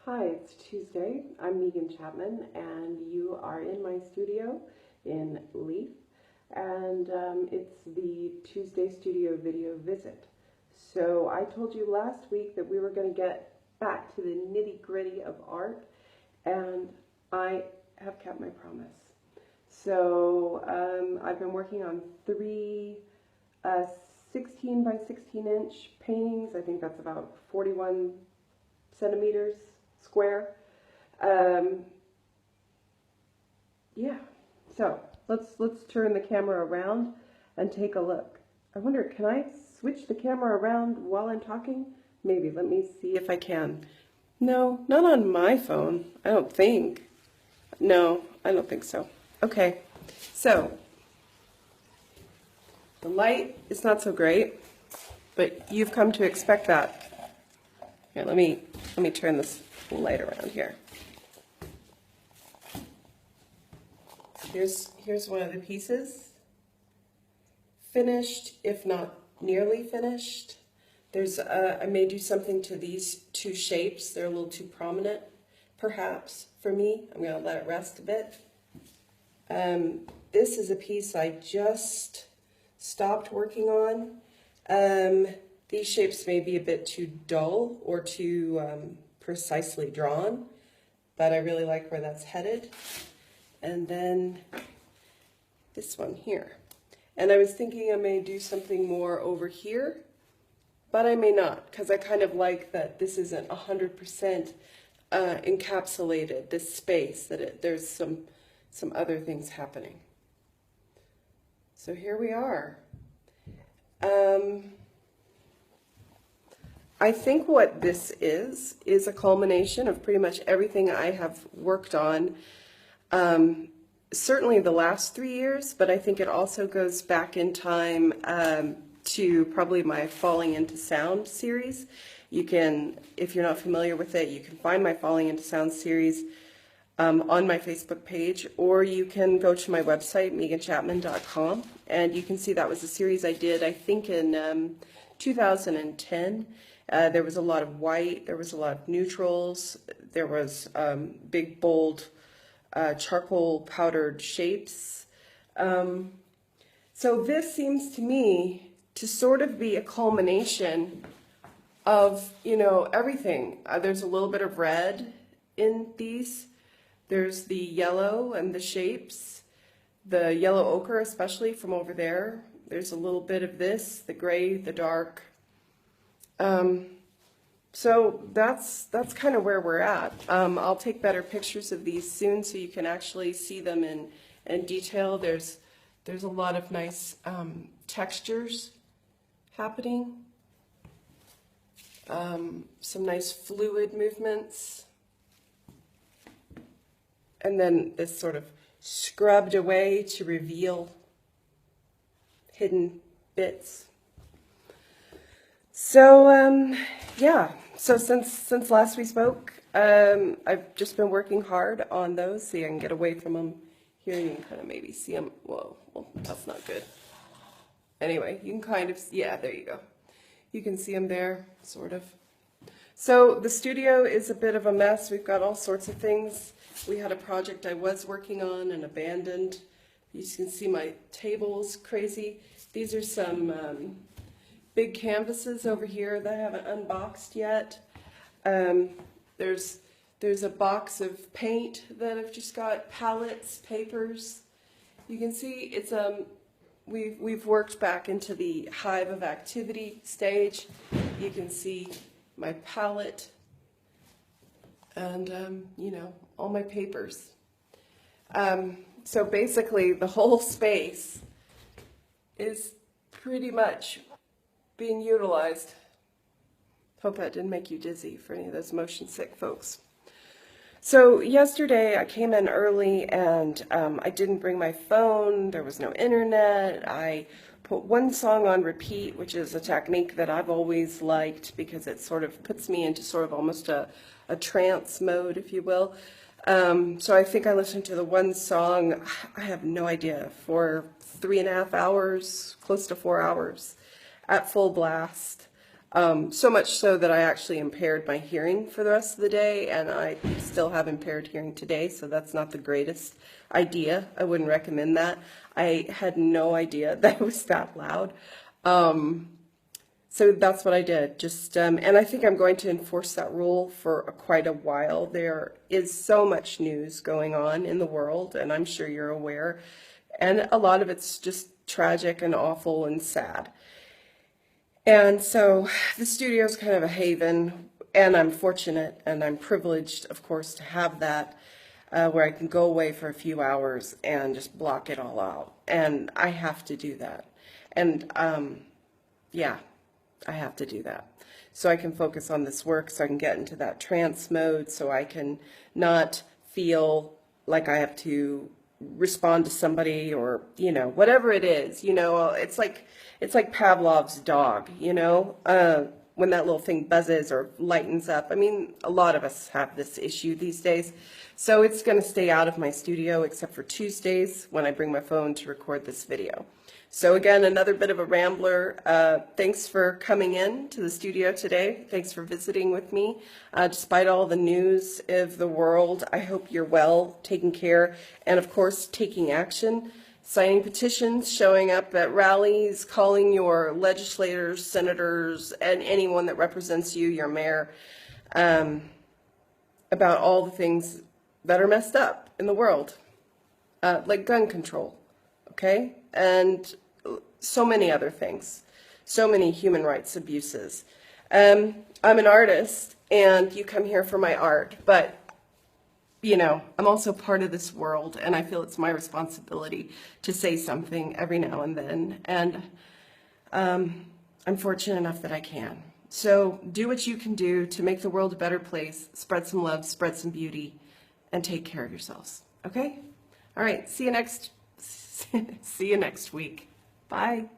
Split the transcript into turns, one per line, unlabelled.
Hi, it's Tuesday. I'm Megan Chapman, and you are in my studio in Leaf, and it's the Tuesday studio video visit. So I told you last week that we were going to get back to the nitty-gritty of art, and I have kept my promise. So I've been working on three 16 by 16 inch paintings. I think that's about 41 centimeters square. Yeah, so let's turn the camera around and take a look. I wonder, can I switch the camera around while I'm talking? Maybe, let me see if I can. No, not on my phone, I don't think. No, I don't think so. Okay, so the light is not so great, but you've come to expect that. Here, let me turn this light around here. Here's one of the pieces. Finished, if not nearly finished. I may do something to these two shapes. They're a little too prominent, perhaps, for me. I'm going to let it rest a bit. This is a piece I just stopped working on. These shapes may be a bit too dull or too precisely drawn, but I really like where that's headed. And then this one here. And I was thinking I may do something more over here, but I may not, because I kind of like that this isn't 100% encapsulated, this space, that there's some other things happening. So here we are. I think what this is a culmination of pretty much everything I have worked on, certainly the last 3 years, but I think it also goes back in time to probably my Falling into Sound series. You can, if you're not familiar with it, you can find my Falling into Sound series on my Facebook page, or you can go to my website, meganchapman.com, and you can see that was a series I did, I think, in 2010. There was a lot of white, there was a lot of neutrals, there was big, bold, charcoal powdered shapes. So this seems to me to sort of be a culmination of, everything. There's a little bit of red in these. There's the yellow and the shapes, the yellow ochre especially from over there. There's a little bit of this, the gray, the dark. So that's kind of where we're at. I'll take better pictures of these soon so you can actually see them in detail. There's a lot of nice textures happening, some nice fluid movements, and then this sort of scrubbed away to reveal hidden bits. So yeah, so since last we spoke, I've just been working hard on those. See, I can get away from them. Here you can kind of maybe see them. Whoa, well, that's not good. Anyway, you can kind of, yeah, there you go. You can see them there, sort of. So the studio is a bit of a mess. We've got all sorts of things. We had a project I was working on and abandoned. You can see my table's crazy. These are some big canvases over here that I haven't unboxed yet. There's a box of paint that I've just got, palettes, papers. You can see it's we've worked back into the hive of activity stage. You can see my palette and all my papers. So basically the whole space is pretty much being utilized. Hope that didn't make you dizzy for any of those motion sick folks. So yesterday I came in early and I didn't bring my phone. There was no internet. I put one song on repeat, which is a technique that I've always liked because it sort of puts me into sort of almost a trance mode, if you will. So I think I listened to the one song, I have no idea, for 3.5 hours, close to 4 hours at full blast. So much so that I actually impaired my hearing for the rest of the day, and I still have impaired hearing today, so that's not the greatest idea. I wouldn't recommend that. I had no idea that it was that loud. So that's what I did. Just and I think I'm going to enforce that rule for quite a while. There is so much news going on in the world, and I'm sure you're aware. And a lot of it's just tragic and awful and sad. And so the studio is kind of a haven, and I'm fortunate and I'm privileged, of course, to have that, where I can go away for a few hours and just block it all out. And I have to do that. And yeah, I have to do that. So I can focus on this work, so I can get into that trance mode, so I can not feel like I have to respond to somebody, or whatever it is. It's like Pavlov's dog, when that little thing buzzes or lightens up. I mean, a lot of us have this issue these days. So it's going to stay out of my studio except for Tuesdays, when I bring my phone to record this video. So again, another bit of a rambler. Thanks for coming in to the studio today. Thanks for visiting with me. Despite all the news of the world, I hope you're well, taking care, and of course, taking action, signing petitions, showing up at rallies, calling your legislators, senators, and anyone that represents you, your mayor, about all the things that are messed up in the world, like gun control, okay? And so many other things, so many human rights abuses. I'm an artist, and you come here for my art, but I'm also part of this world, and I feel it's my responsibility to say something every now and then, and I'm fortunate enough that I can. So do what you can do to make the world a better place, spread some love, spread some beauty, and take care of yourselves, okay? All right, see you next week. Bye.